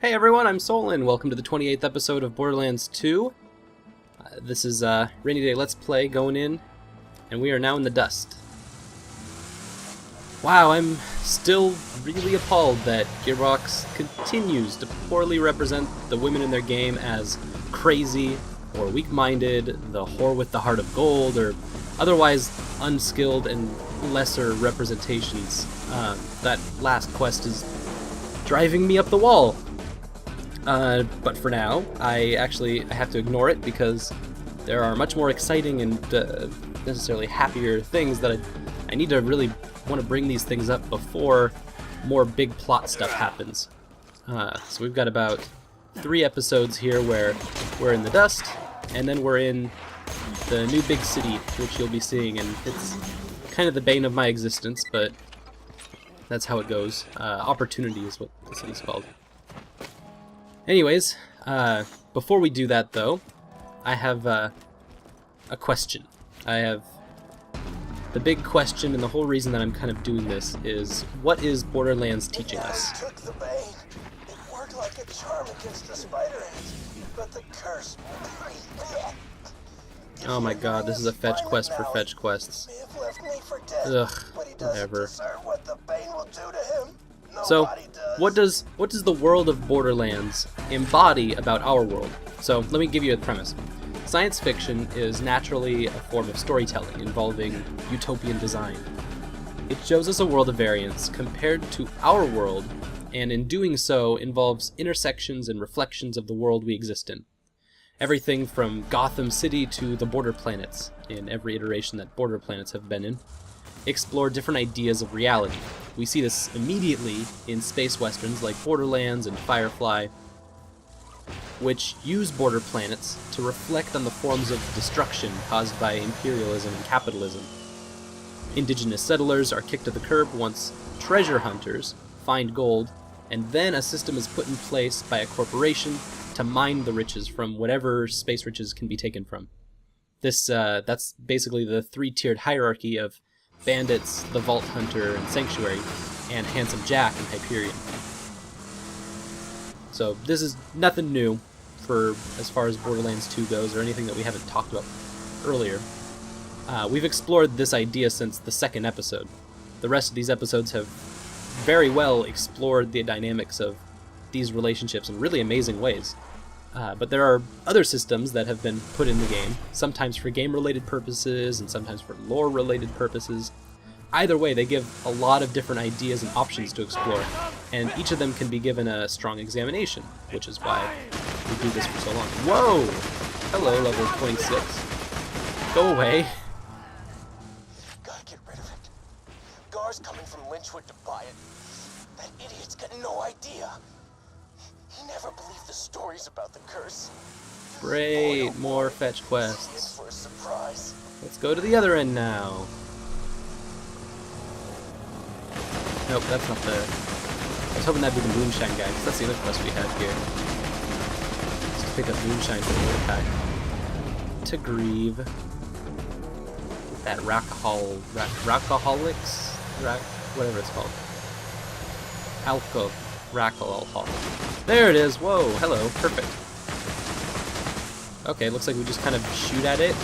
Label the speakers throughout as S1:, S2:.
S1: Hey everyone, I'm Solon. Welcome to the 28th episode of Borderlands 2. This is Rainy Day Let's Play going in, and we are now in the dust. Wow, I'm still really appalled that Gearbox continues to poorly represent the women in their game as crazy or weak-minded, the whore with the heart of gold, or otherwise unskilled and lesser representations. That last quest is driving me up the wall. But for now, I have to ignore it because there are much more exciting and necessarily happier things that I need to really want to bring these things up before more big plot stuff happens. So we've got about 3 episodes here where we're in the dust, and then we're in the new big city, which you'll be seeing, and it's kind of the bane of my existence, but that's how it goes. Opportunity is what the city's called. Anyways, before we do that though, I have a question. I have the big question, and the whole reason that I'm kind of doing this is, what is Borderlands teaching us?
S2: Took the bane. It worked like a charm against the spider ants, but the curse.
S1: Oh my god, this is a fetch quest for fetch quests. Ugh, whatever. So, what does the world of Borderlands embody about our world? So, let me give you a premise. Science fiction is naturally a form of storytelling involving utopian design. It shows us a world of variance compared to our world, and in doing so involves intersections and reflections of the world we exist in. Everything from Gotham City to the Border Planets, in every iteration that Border Planets have been in, explore different ideas of reality. We see this immediately in space westerns like Borderlands and Firefly, which use border planets to reflect on the forms of destruction caused by imperialism and capitalism. Indigenous settlers are kicked to the curb once treasure hunters find gold, and then a system is put in place by a corporation to mine the riches from whatever space riches can be taken from. That's basically the 3-tiered hierarchy of Bandits, the Vault Hunter, and Sanctuary, and Handsome Jack and Hyperion. So this is nothing new for as far as Borderlands 2 goes, or anything that we haven't talked about earlier. We've explored this idea since the 2nd episode. The rest of these episodes have very well explored the dynamics of these relationships in really amazing ways. But there are other systems that have been put in the game, sometimes for game-related purposes and sometimes for lore-related purposes. Either way, they give a lot of different ideas and options to explore, and each of them can be given a strong examination, which is why we do this for so long. Whoa! Hello, level 26. Go away.
S2: Gotta get rid of it. Gar's coming from Lynchwood to buy it. That idiot's got no idea. He never believed the stories about the curse.
S1: Great, more fetch quests.
S2: For a surprise.
S1: Let's go to the other end now. Nope, that's not the... I was hoping that'd be the Moonshine guy, because that's the other quest we had here. Let's pick up Moonshine for the attack. To grieve. That Rockaholics? Whatever it's called. Alcohol. There it is! Whoa, hello, perfect. Okay, looks like we just kind of shoot at it,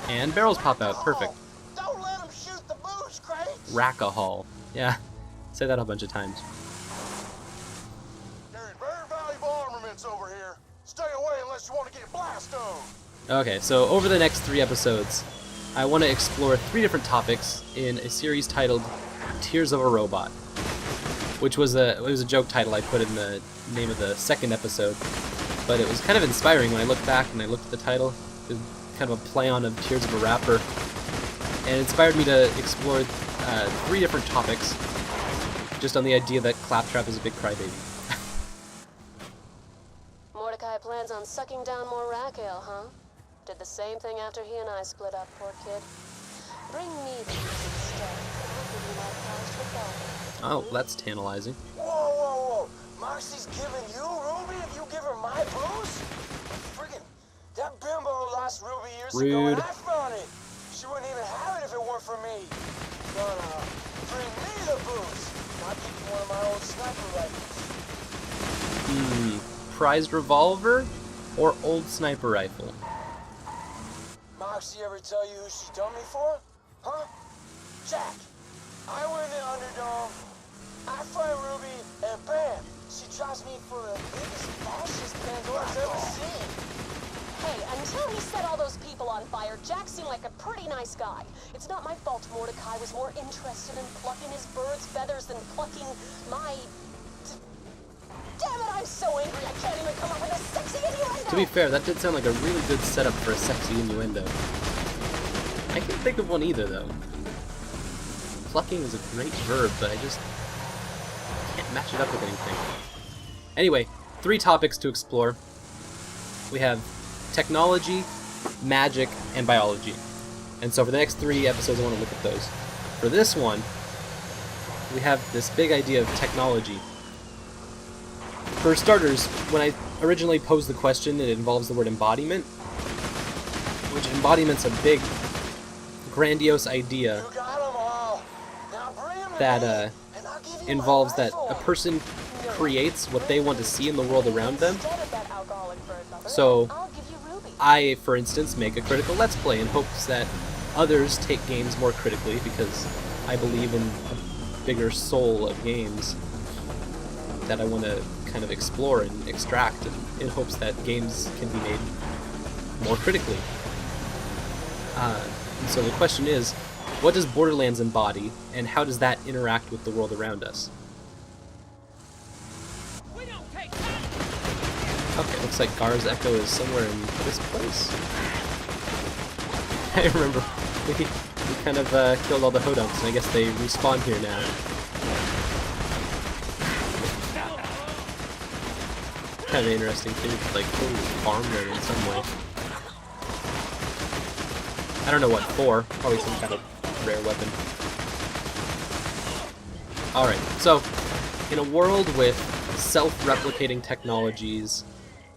S1: and barrels pop out, perfect.
S2: Don't let him shoot the booze, Craig!
S1: Rackahol. Yeah, say that a bunch of times.
S2: There's very valuable armaments over here. Stay away unless you want to get blasted.
S1: Okay, so over the next 3 episodes, I want to explore 3 different topics in a series titled Tears of a Robot, which was a joke title I put in the name of the 2nd episode, but it was kind of inspiring when I looked back and I looked at the title. It was kind of a play on of Tears of a Rapper, and it inspired me to explore 3 different topics, just on the idea that Claptrap is a big crybaby.
S3: Mordecai plans on sucking down more rack ale, huh? Did the same thing after he and I split up, poor kid. Bring me the juice instead, and I'll give you my polished revolver.
S1: Oh, that's tantalizing.
S2: Whoa. Moxie's giving you Ruby if you give her my booze? Friggin', that bimbo lost Ruby years ago and I found it. She wouldn't even have it if it weren't for me. Bring me the booze. Not keep one of my old sniper rifles.
S1: Prized revolver or old sniper rifle?
S2: Moxie ever tell you who she dumped me for? Huh? Jack. I win the Underdome. I fight Ruby, and bam! She drops me for the biggest fascist Pandora's ever seen.
S3: Hey, until he set all those people on fire, Jack seemed like a pretty nice guy. It's not my fault Mordecai was more interested in plucking his bird's feathers than plucking my... Damn it, I'm so angry I can't even come up with a sexy innuendo!
S1: To be fair, that did sound like a really good setup for a sexy innuendo. I can't think of one either, though. Plucking is a great verb, but I just can't match it up with anything. Anyway, 3 topics to explore. We have technology, magic, and biology. And so for the next 3 episodes, I want to look at those. For this one, we have this big idea of technology. For starters, when I originally posed the question, it involves the word embodiment, which embodiment's a big, grandiose idea that involves that a person creates what they want to see in the world around them. So, I, for instance, make a critical Let's Play in hopes that others take games more critically, because I believe in a bigger soul of games that I want to kind of explore and extract in hopes that games can be made more critically. And so the question is, what does Borderlands embody, and how does that interact with the world around us? Okay, looks like Gar's Echo is somewhere in this place. I remember we kind of killed all the Hodunks, and I guess they respawn here now. Kind of interesting too, like totally farmland in some way. I don't know what for, probably some kind of rare weapon. Alright, so in a world with self-replicating technologies,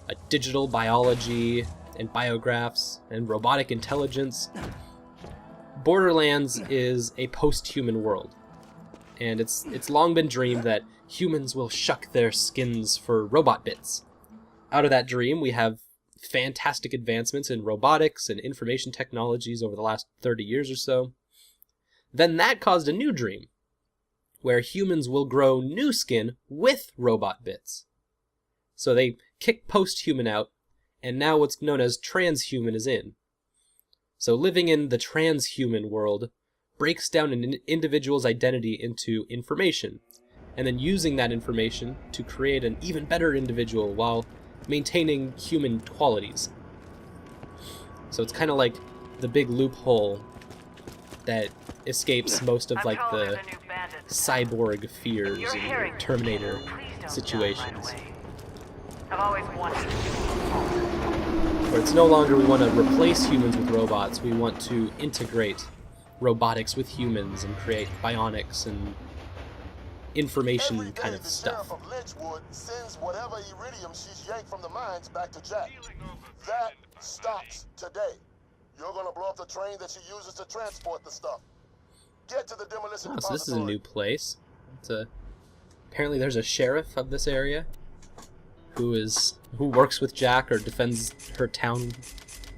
S1: a digital biology and biographs, and robotic intelligence, Borderlands is a post-human world. And it's long been dreamed that humans will shuck their skins for robot bits. Out of that dream, we have fantastic advancements in robotics and information technologies over the last 30 years or so. Then that caused a new dream, where humans will grow new skin with robot bits. So they kick post-human out, and now what's known as transhuman is in. So living in the transhuman world breaks down an individual's identity into information, and then using that information to create an even better individual while maintaining human qualities. So it's kind of like the big loophole that escapes most of like the cyborg fears and Terminator situations.
S4: I've always wanted to.
S1: Where it's no longer we want to replace humans with robots, we want to integrate robotics with humans and create bionics and information kind of stuff.
S5: Every day the sheriff of Lynchwood sends whatever iridium she's yanked from the mines back to Jack. That stops today. You're gonna blow up the train that she uses to transport the stuff. Get to the demolition
S1: Oh, so this is a
S5: depository.
S1: new place. Apparently there's a sheriff of this area who works with Jack or defends her town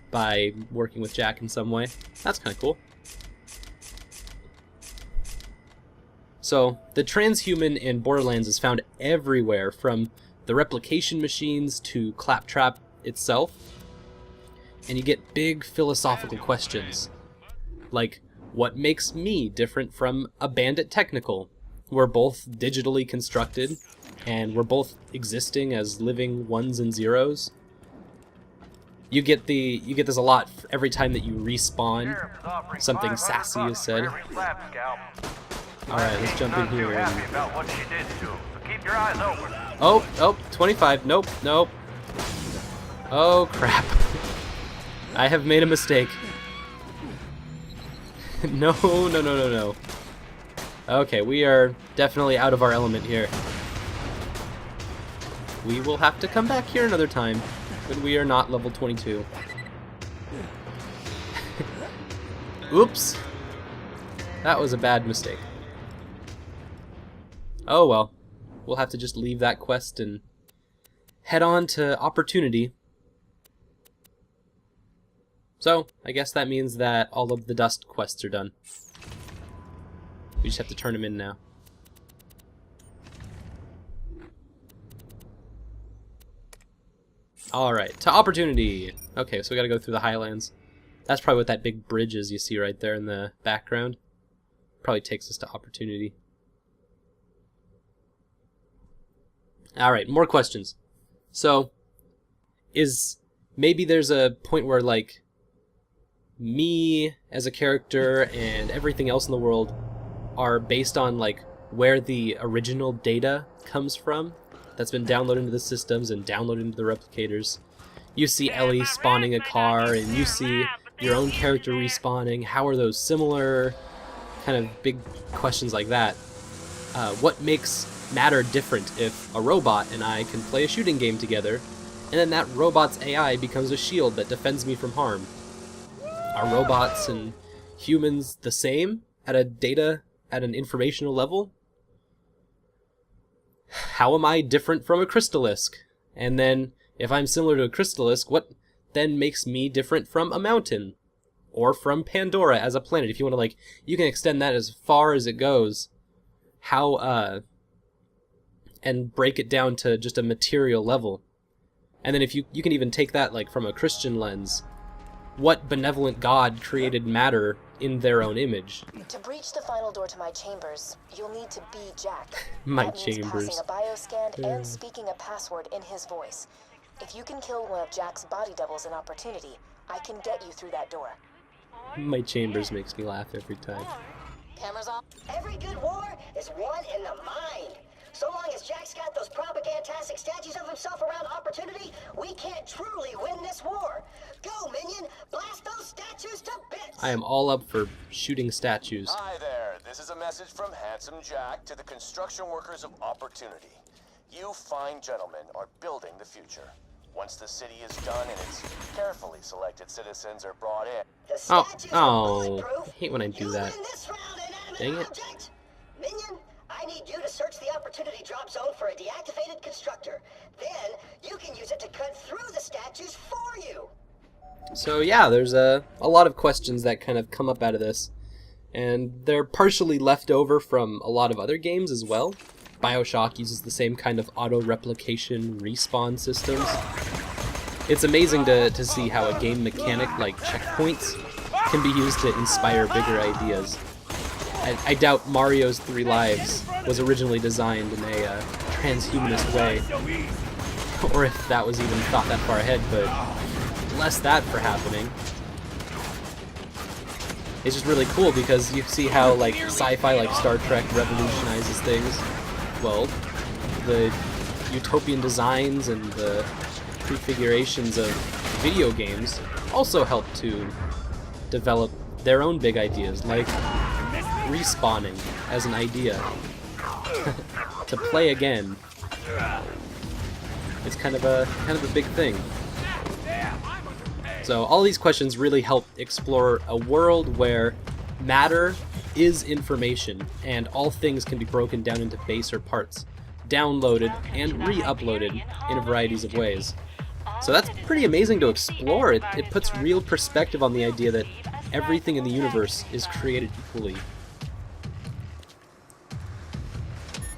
S1: by working with Jack in some way. That's kind of cool. So, the transhuman in Borderlands is found everywhere, from the replication machines to Claptrap itself. And you get big philosophical questions, like, what makes me different from a Bandit Technical? We're both digitally constructed, and we're both existing as living ones and zeros. You get this a lot every time that you respawn. Something sassy is said. Alright, let's jump in here. Oh, 25. Nope. Oh, crap. I have made a mistake. No. Okay, we are definitely out of our element here. We will have to come back here another time, but we are not level 22. Oops. That was a bad mistake. Oh well. We'll have to just leave that quest and head on to Opportunity. So, I guess that means that all of the dust quests are done. We just have to turn them in now. Alright, to Opportunity! Okay, so we gotta go through the Highlands. That's probably what that big bridge is you see right there in the background. Probably takes us to Opportunity. Alright, more questions. So, maybe there's a point where, like, me as a character and everything else in the world are based on, like, where the original data comes from that's been downloaded into the systems and downloaded into the replicators. You see Ellie spawning a car, and you see your own character respawning. How are those similar? Kind of big questions like that. What makes matter different if a robot and I can play a shooting game together, and then that robot's AI becomes a shield that defends me from harm? Are robots and humans the same at an informational level? How am I different from a crystallisk? And then, if I'm similar to a crystallisk, what then makes me different from a mountain? Or from Pandora as a planet? If you want to, like, you can extend that as far as it goes. And break it down to just a material level. And then if you can even take that, like, from a Christian lens. What benevolent God created matter in their own image?
S6: To breach the final door to my chambers, you'll need to be Jack.
S1: My
S6: that means
S1: chambers.
S6: passing a bioscan and speaking a password in his voice. If you can kill one of Jack's body doubles in Opportunity, I can get you through that door.
S1: My chambers makes me laugh every time.
S6: Cameras off.
S7: Every good war is won in the mind. So long as Jack's got those propagantastic statues of himself around Opportunity, we can't truly win this war. Go, minion! Blast those statues to bits!
S1: I am all up for shooting statues.
S2: Hi there. This is a message from Handsome Jack to the construction workers of Opportunity. You fine gentlemen are building the future. Once the city is done and its carefully selected citizens are brought in.
S7: The statues are bulletproof.
S1: I hate when I do that.
S7: You win this round, inanimate
S1: Dang it.
S7: object. Minion, I need you to search the Opportunity drop zone for a deactivated constructor. Then you can use it to cut through the statues for you.
S1: So yeah, there's a lot of questions that kind of come up out of this. And they're partially left over from a lot of other games as well. BioShock uses the same kind of auto-replication respawn systems. It's amazing to see how a game mechanic like checkpoints can be used to inspire bigger ideas. I doubt Mario's 3 Lives was originally designed in a transhumanist way, or if that was even thought that far ahead, but bless that for happening. It's just really cool because you see how, like, sci-fi like Star Trek revolutionizes things. Well, the utopian designs and the prefigurations of video games also help to develop their own big ideas, like respawning as an idea to play again. It's kind of a big thing. So all these questions really help explore a world where matter is information, and all things can be broken down into baser parts, downloaded and re-uploaded in varieties of ways. So that's pretty amazing to explore. It puts real perspective on the idea that everything in the universe is created equally.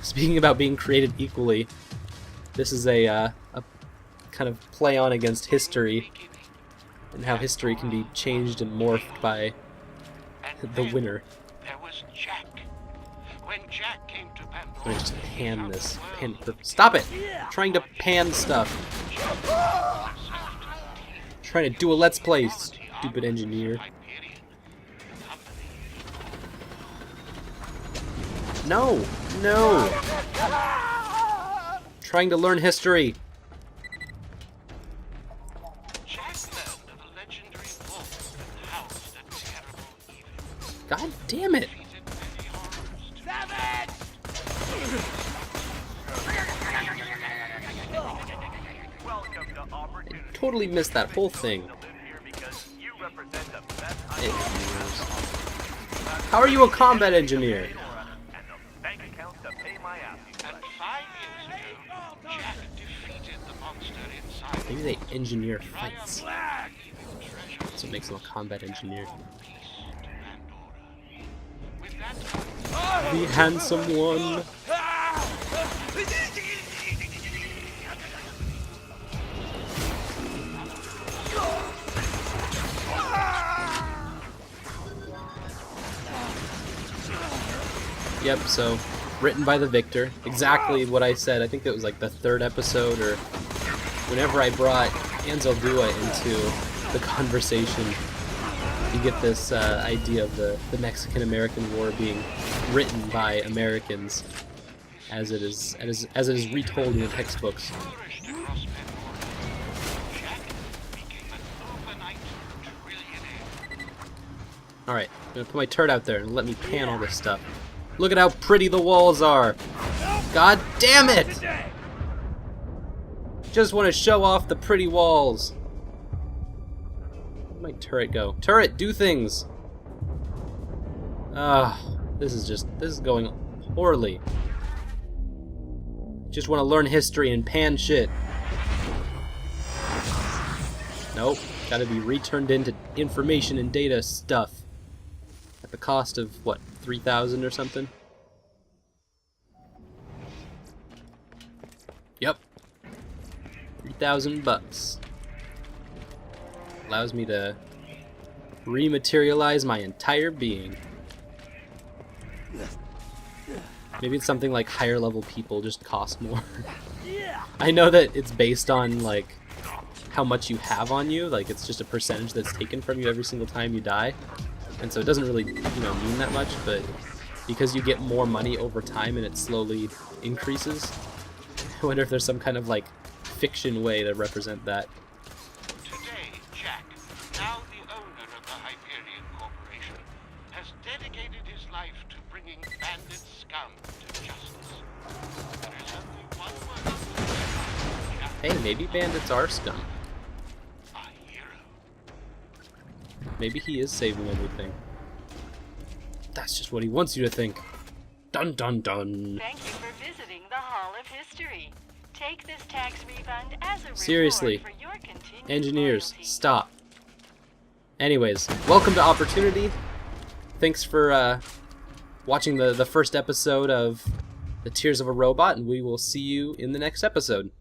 S1: Speaking about being created equally, this is a kind of play on against history, and how history can be changed and morphed by the winner.
S8: There was Jack. When Jack came to Pandora,
S1: Let me just pan this. Stop it! I'm trying to pan stuff. Trying to do a let's play, stupid engineer. No! No! Trying to learn history. God damn it! I totally missed that whole thing. How are you a combat engineer?
S8: And 5 years ago, Jack defeated the monster.
S1: Maybe they engineer fights. That's what makes them a combat engineer. The handsome one. Yep, so written by the victor. Exactly what I said. I think it was like the 3rd episode, or whenever I brought Anzaldúa into the conversation, you get this idea of the Mexican-American War being written by Americans, as it is retold in the textbooks. Alright, I'm gonna put my turret out there and let me pan all this stuff. Look at how pretty the walls are! God damn it! Just want to show off the pretty walls. Where'd my turret go? Turret, do things! This is going poorly. Just want to learn history and pan shit. Nope, gotta be returned into information and data stuff. At the cost of, what, 3,000 or something? Yep. 3,000 bucks. Allows me to rematerialize my entire being. Maybe it's something like higher level people just cost more. I know that it's based on like how much you have on you, like it's just a percentage that's taken from you every single time you die. And so it doesn't really, mean that much, but because you get more money over time and it slowly increases, I wonder if there's some kind of like fiction way to represent that.
S8: Today, Jack, now the owner of the Hyperion Corporation, has dedicated his life to bringing bandit scum to justice. There is only one word. Jack,
S1: Hey, maybe bandits are scum.
S8: a hero.
S1: Maybe he is saving everything. That's just what he wants you to think. Dun dun dun.
S9: Thank you for visiting the Hall of History. Take this tax refund as a
S1: Seriously,
S9: reward for your continued
S1: engineers,
S9: loyalty.
S1: stop. Anyways, welcome to Opportunity. Thanks for watching the first episode of The Tears of a Robot, and we will see you in the next episode.